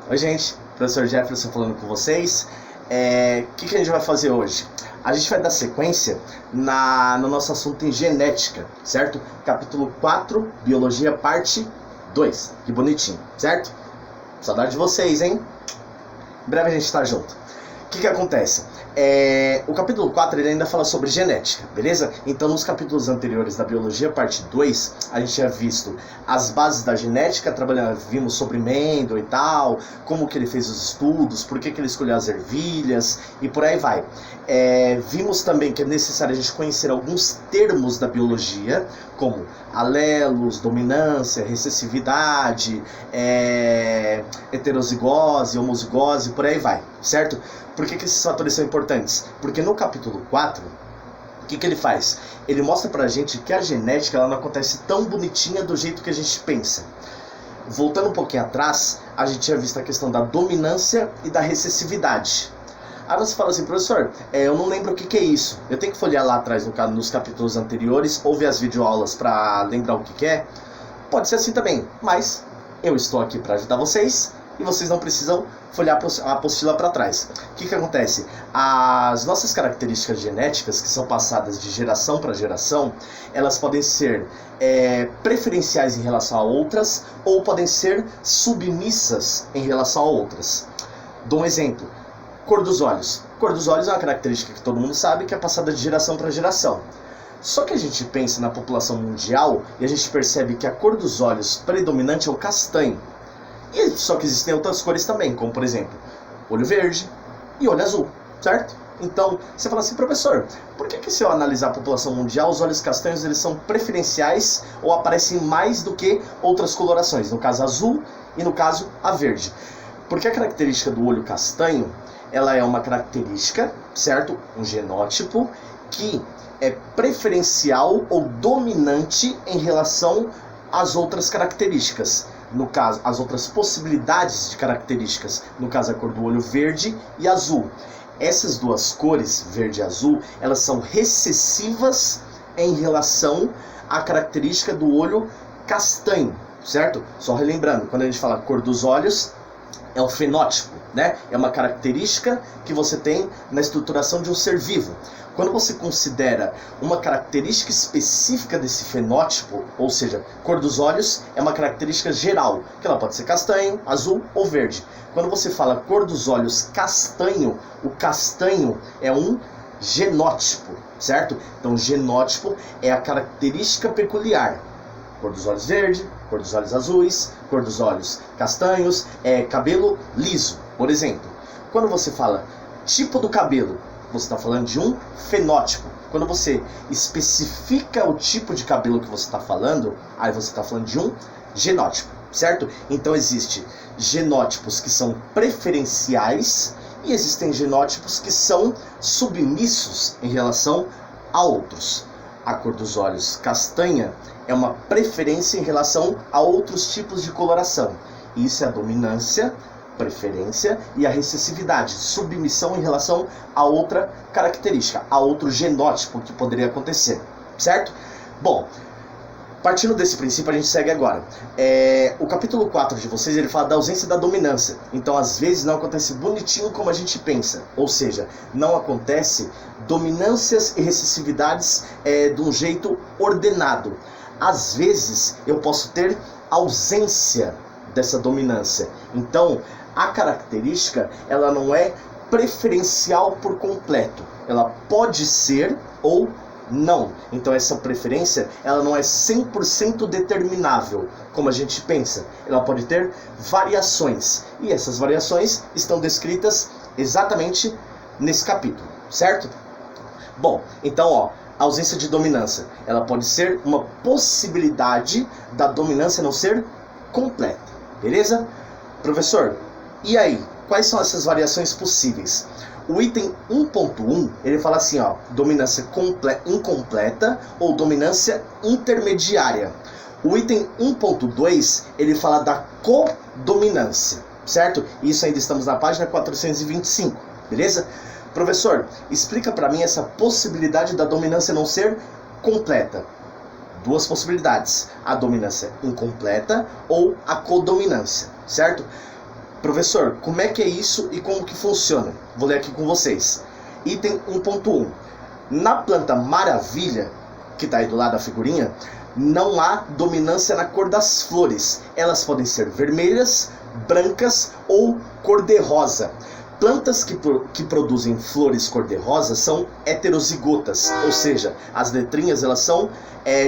Oi gente, professor Jefferson falando com vocês. Que a gente vai fazer hoje? A gente vai dar sequência no nosso assunto em genética, certo? Capítulo 4, Biologia, parte 2. Que bonitinho, certo? Saudade de vocês, hein? Em breve a gente tá junto. O que acontece? O capítulo 4 ele ainda fala sobre genética, beleza? Então nos capítulos anteriores da Biologia, parte 2, a gente tinha visto as bases da genética, vimos sobre Mendel e tal, como que ele fez os estudos, por que ele escolheu as ervilhas e por aí vai. Vimos também que é necessário a gente conhecer alguns termos da biologia, como alelos, dominância, recessividade, heterozigose, homozigose, por aí vai, certo? Por que esses fatores são importantes? Porque no capítulo 4, o que ele faz? Ele mostra pra gente que a genética ela não acontece tão bonitinha do jeito que a gente pensa. Voltando um pouquinho atrás, a gente tinha visto a questão da dominância e da recessividade. Aí você fala assim, professor, eu não lembro o que é isso. Eu tenho que folhear lá atrás nos capítulos anteriores, ou ver as videoaulas para lembrar o que é? Pode ser assim também, mas eu estou aqui para ajudar vocês e vocês não precisam folhear a apostila para trás. O que acontece? As nossas características genéticas, que são passadas de geração para geração, elas podem ser preferenciais em relação a outras, ou podem ser submissas em relação a outras. Dou um exemplo. Cor dos olhos. Cor dos olhos é uma característica que todo mundo sabe que é passada de geração para geração. Só que a gente pensa na população mundial e a gente percebe que a cor dos olhos predominante é o castanho. Só que existem outras cores também, como por exemplo, olho verde e olho azul, certo? Então, você fala assim, professor, por que se eu analisar a população mundial, os olhos castanhos eles são preferenciais ou aparecem mais do que outras colorações, no caso azul e no caso a verde? Porque a característica do olho castanho, ela é uma característica, certo? Um genótipo que é preferencial ou dominante em relação às outras características. No caso, as outras possibilidades de características, no caso a cor do olho verde e azul. Essas duas cores, verde e azul, elas são recessivas em relação à característica do olho castanho, certo? Só relembrando, quando a gente fala cor dos olhos, é um fenótipo, né? É uma característica que você tem na estruturação de um ser vivo. Quando você considera uma característica específica desse fenótipo, ou seja, cor dos olhos é uma característica geral, que ela pode ser castanho, azul ou verde. Quando você fala cor dos olhos castanho, o castanho é um genótipo, certo? Então, genótipo é a característica peculiar. Cor dos olhos verde, cor dos olhos azuis, cor dos olhos castanhos, cabelo liso, por exemplo. Quando você fala tipo do cabelo, você está falando de um fenótipo. Quando você especifica o tipo de cabelo que você está falando, aí você está falando de um genótipo, certo? Então existem genótipos que são preferenciais e existem genótipos que são submissos em relação a outros. A cor dos olhos castanha é uma preferência em relação a outros tipos de coloração. Isso é a dominância, preferência, e a recessividade, submissão em relação a outra característica, a outro genótipo que poderia acontecer, certo? Bom, partindo desse princípio a gente segue agora. O capítulo 4 de vocês, ele fala da ausência da dominância. Então às vezes não acontece bonitinho como a gente pensa, ou seja, não acontece dominâncias e recessividades de um jeito ordenado. Às vezes eu posso ter ausência dessa dominância. Então a característica ela não é preferencial por completo. Ela pode ser ou não. Então essa preferência ela não é 100% determinável, como a gente pensa. Ela pode ter variações. E essas variações estão descritas exatamente nesse capítulo, certo? Bom, então a ausência de dominância, ela pode ser uma possibilidade da dominância não ser completa, beleza? Professor, e aí? Quais são essas variações possíveis? O item 1.1, ele fala assim, dominância incompleta ou dominância intermediária. O item 1.2, ele fala da codominância, certo? Isso ainda estamos na página 425, beleza? Professor, explica para mim essa possibilidade da dominância não ser completa. Duas possibilidades, a dominância incompleta ou a codominância, certo? Professor, como é que é isso e como que funciona? Vou ler aqui com vocês. Item 1.1. Na planta maravilha, que está aí do lado da figurinha, não há dominância na cor das flores. Elas podem ser vermelhas, brancas ou cor-de-rosa. Plantas que produzem flores cor-de-rosa são heterozigotas, ou seja, as letrinhas elas são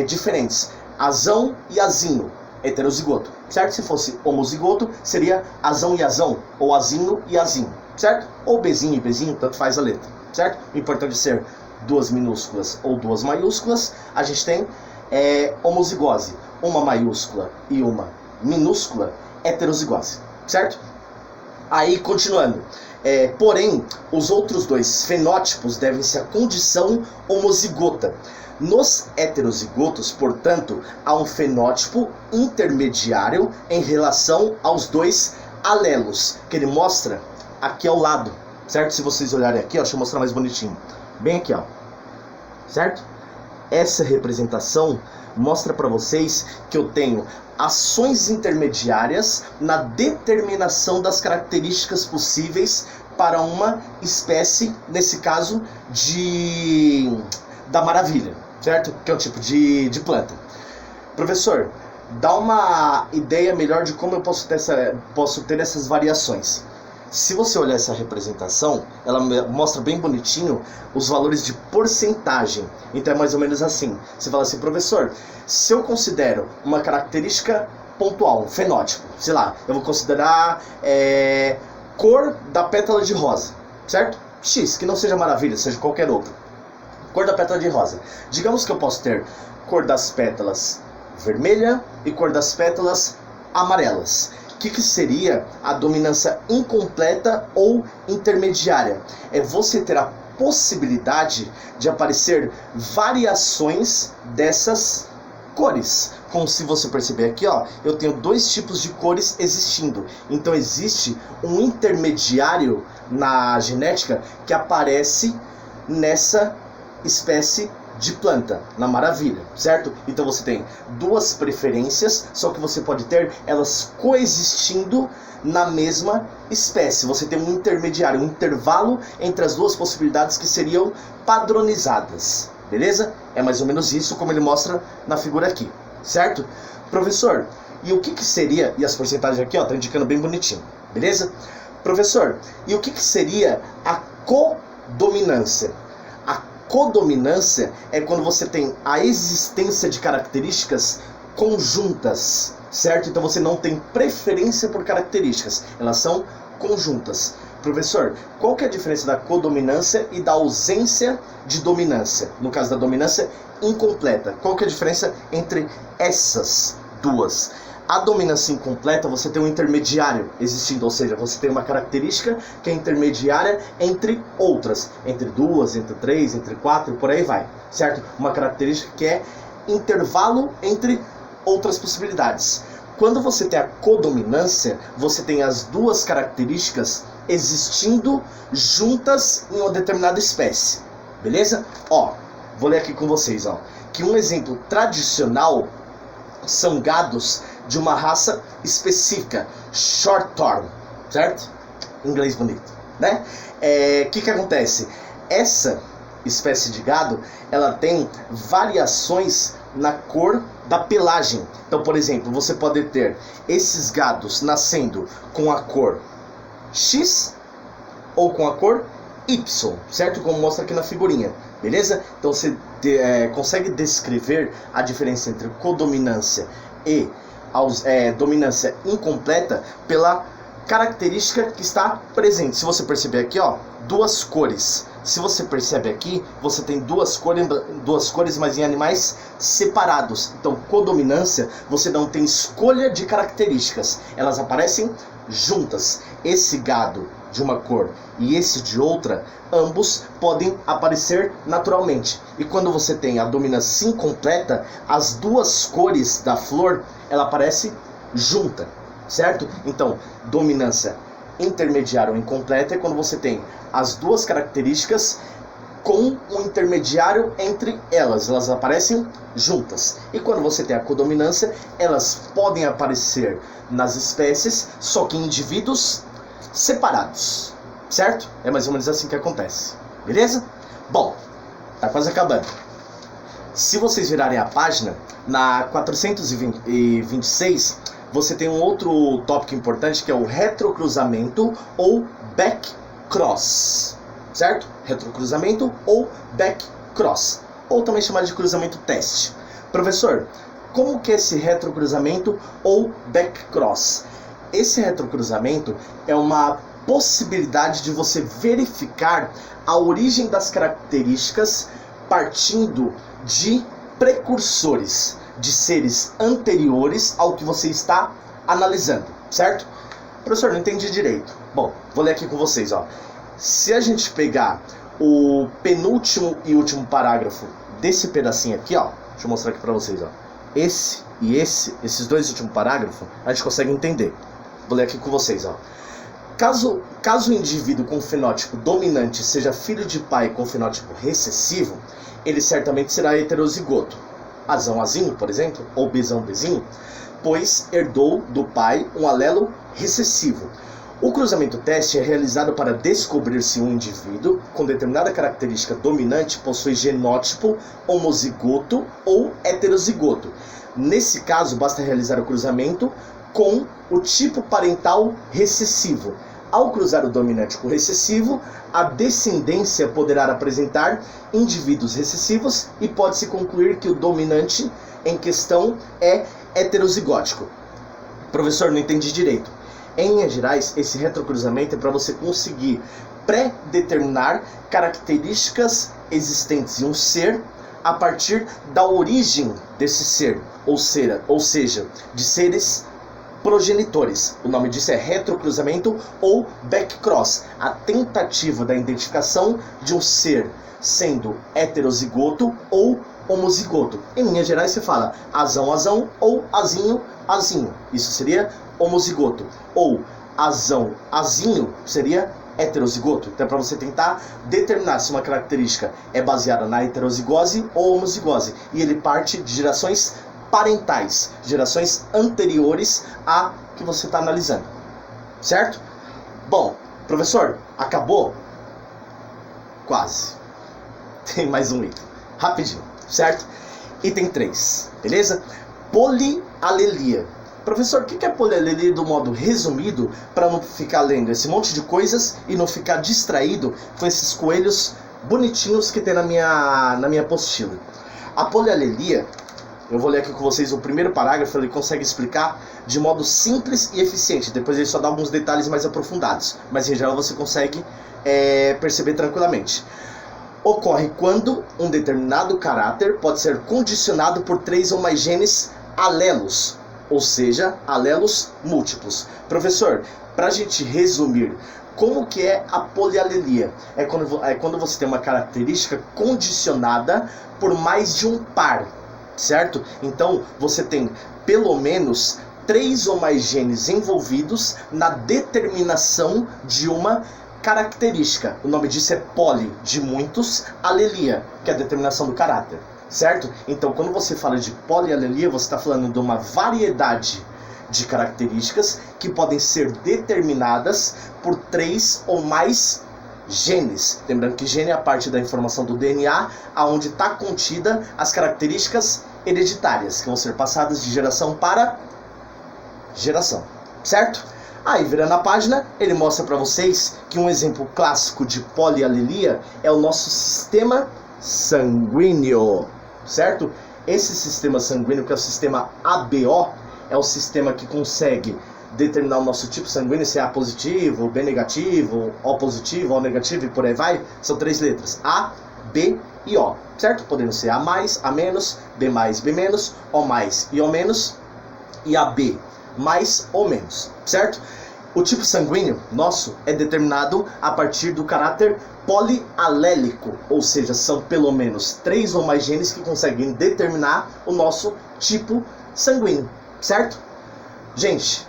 diferentes. Azão e azinho, heterozigoto, certo? Se fosse homozigoto, seria azão e azão, ou azinho e azinho, certo? Ou bezinho e bezinho, tanto faz a letra, certo? O importante é ser duas minúsculas ou duas maiúsculas. A gente tem homozigose, uma maiúscula e uma minúscula, heterozigose, certo? Aí, continuando. Porém, os outros dois fenótipos devem-se à condição homozigota. Nos heterozigotos, portanto, há um fenótipo intermediário em relação aos dois alelos, que ele mostra aqui ao lado, certo? Se vocês olharem aqui, ó, deixa eu mostrar mais bonitinho. Bem aqui, ó, certo? Essa representação mostra para vocês que eu tenho ações intermediárias na determinação das características possíveis para uma espécie, nesse caso, da maravilha, certo? Que é um tipo de planta. Professor, dá uma ideia melhor de como eu posso ter essas variações. Se você olhar essa representação, ela mostra bem bonitinho os valores de porcentagem. Então é mais ou menos assim. Você fala assim, professor, se eu considero uma característica pontual, um fenótipo, sei lá, eu vou considerar cor da pétala de rosa, certo? X, que não seja maravilha, seja qualquer outra. Cor da pétala de rosa. Digamos que eu posso ter cor das pétalas vermelha e cor das pétalas amarelas. O que seria a dominância incompleta ou intermediária? É você ter a possibilidade de aparecer variações dessas cores. Como se você perceber aqui, ó, eu tenho dois tipos de cores existindo. Então existe um intermediário na genética que aparece nessa espécie de planta, na maravilha, certo? Então você tem duas preferências, só que você pode ter elas coexistindo na mesma espécie. Você tem um intermediário, um intervalo entre as duas possibilidades que seriam padronizadas, beleza? É mais ou menos isso como ele mostra na figura aqui, certo? Professor, e o que seria, e as porcentagens aqui, ó, tá indicando bem bonitinho, beleza? Professor, e o que seria a codominância? Codominância é quando você tem a existência de características conjuntas, certo? Então você não tem preferência por características, elas são conjuntas. Professor, qual que é a diferença da codominância e da ausência de dominância? No caso da dominância incompleta, qual que é a diferença entre essas duas? A dominância incompleta, você tem um intermediário existindo, ou seja, você tem uma característica que é intermediária entre outras, entre duas, entre três, entre quatro, por aí vai, certo? Uma característica que é intervalo entre outras possibilidades. Quando você tem a codominância, você tem as duas características existindo juntas em uma determinada espécie, beleza? Ó, vou ler aqui com vocês, ó, que um exemplo tradicional são gados de uma raça específica, Shorthorn, certo? Inglês bonito, né? Que acontece? Essa espécie de gado, ela tem variações na cor da pelagem. Então, por exemplo, você pode ter esses gados nascendo com a cor X ou com a cor Y, certo? Como mostra aqui na figurinha, beleza? Então você consegue descrever a diferença entre codominância e dominância incompleta pela característica que está presente. Se você perceber aqui, ó, duas cores. Se você percebe aqui, você tem duas cores, mas em animais separados. Então, codominância, você não tem escolha de características. Elas aparecem juntas. Esse gado de uma cor e esse de outra, ambos podem aparecer naturalmente. E quando você tem a dominância incompleta, as duas cores da flor, ela aparece junta, certo? Então, dominância intermediária ou incompleta é quando você tem as duas características com um intermediário entre elas. Elas aparecem juntas. E quando você tem a codominância, elas podem aparecer nas espécies, só que em indivíduos separados. Certo? É mais ou menos assim que acontece. Beleza? Bom, tá quase acabando. Se vocês virarem a página, na 426, você tem um outro tópico importante que é o retrocruzamento ou backcross. Certo? Retrocruzamento ou backcross, ou também chamado de cruzamento teste. Professor, como que é esse retrocruzamento ou backcross? Esse retrocruzamento é uma possibilidade de você verificar a origem das características partindo de precursores, de seres anteriores ao que você está analisando, certo? Professor, não entendi direito. Bom, vou ler aqui com vocês, ó. Se a gente pegar o penúltimo e último parágrafo desse pedacinho aqui, ó, deixa eu mostrar aqui pra vocês, ó. Esse e esses dois últimos parágrafos, a gente consegue entender. Vou ler aqui com vocês, ó. Caso o indivíduo com fenótipo dominante seja filho de pai com fenótipo recessivo, ele certamente será heterozigoto. Azão azinho, por exemplo, ou bezão bezinho, pois herdou do pai um alelo recessivo. O cruzamento teste é realizado para descobrir se um indivíduo com determinada característica dominante possui genótipo homozigoto ou heterozigoto. Nesse caso, basta realizar o cruzamento com o tipo parental recessivo. Ao cruzar o dominante com o recessivo, a descendência poderá apresentar indivíduos recessivos e pode-se concluir que o dominante em questão é heterozigótico. Professor, não entendi direito. Em linhas gerais, esse retrocruzamento é para você conseguir pré-determinar características existentes em um ser a partir da origem desse ser, ou seja, de seres progenitores. O nome disso é retrocruzamento ou backcross, a tentativa da identificação de um ser sendo heterozigoto ou homozigoto. Em linhas gerais, você fala azão, azão ou azinho, azinho. Isso seria homozigoto. Ou azão, azinho seria heterozigoto. Então é para você tentar determinar se uma característica é baseada na heterozigose ou homozigose. E ele parte de gerações parentais, gerações anteriores a que você está analisando. Certo? Bom, professor, acabou? Quase. Tem mais um item. Rapidinho, certo? Item 3, beleza? Polialelia. Professor, o que é polialelia do modo resumido, para não ficar lendo esse monte de coisas e não ficar distraído com esses coelhos bonitinhos que tem na minha apostila? A polialelia, eu vou ler aqui com vocês o primeiro parágrafo, ele consegue explicar de modo simples e eficiente. Depois ele só dá alguns detalhes mais aprofundados, mas em geral você consegue perceber tranquilamente. Ocorre quando um determinado caráter pode ser condicionado por 3 ou mais genes alelos, ou seja, alelos múltiplos. Professor, para a gente resumir, como que é a polialelia? É quando você tem uma característica condicionada por mais de um par, certo? Então, você tem pelo menos 3 ou mais genes envolvidos na determinação de uma característica. O nome disso é poli, de muitos, alelia, que é a determinação do caráter. Certo? Então, quando você fala de polialelia, você está falando de uma variedade de características que podem ser determinadas por 3 ou mais genes. Lembrando que gene é a parte da informação do DNA, onde está contida as características hereditárias, que vão ser passadas de geração para geração. Certo? Aí, virando a página, ele mostra para vocês que um exemplo clássico de polialelia é o nosso sistema sanguíneo, certo? Esse sistema sanguíneo, que é o sistema ABO, é o sistema que consegue determinar o nosso tipo sanguíneo, se é A positivo, B negativo, O positivo, O negativo e por aí vai. São 3 letras, A, B e O, certo? Podendo ser A mais, A menos, B mais, B menos, O mais e O menos, e AB mais ou menos, certo? O tipo sanguíneo nosso é determinado a partir do caráter polialélico, ou seja, são pelo menos 3 ou mais genes que conseguem determinar o nosso tipo sanguíneo, certo? Gente,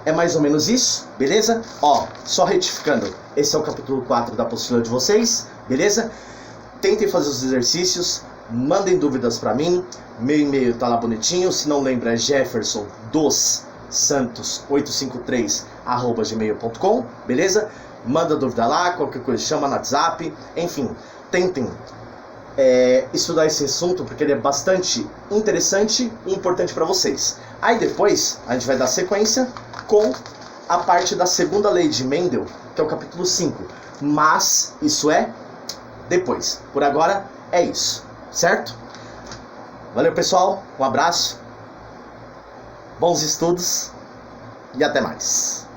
é mais ou menos isso, beleza? Ó, só retificando, esse é o capítulo 4 da apostila de vocês, beleza? Tentem fazer os exercícios, mandem dúvidas para mim. Meu e-mail tá lá bonitinho, se não lembra é jeffersondossantos853@gmail.com, beleza? Manda dúvida lá, qualquer coisa chama no WhatsApp, enfim, tentem estudar esse assunto porque ele é bastante interessante e importante para vocês. Aí depois a gente vai dar sequência com a parte da segunda lei de Mendel, que é o capítulo 5, mas isso é depois. Por agora é isso, certo? Valeu, pessoal, um abraço, bons estudos e até mais.